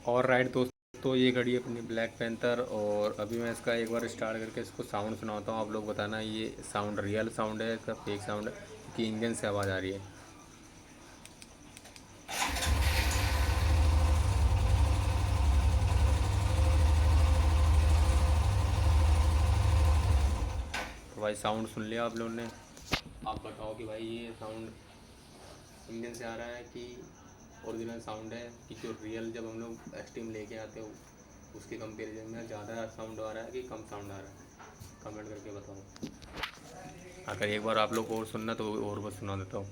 और राइट दोस्तों, ये घड़ी अपनी ब्लैक पैंथर। और अभी मैं इसका एक बार स्टार्ट करके इसको साउंड सुनाता हूँ, आप लोग बताना ये साउंड रियल साउंड है इसका फेक साउंड है, क्योंकि इंजन से आवाज़ आ रही है। तो भाई साउंड सुन लिया आप लोगों ने, आप बताओ कि भाई ये साउंड इंजन से आ रहा है कि ओरिजिनल साउंड है, कि जो रियल जब हम लोग एक्सट्रीम लेके आते हो उसके कंपेरिजन में ज़्यादा साउंड आ रहा है कि कम साउंड आ रहा है, कमेंट करके बताओ। अगर एक बार आप लोग और सुनना तो और बस सुना देता हूँ।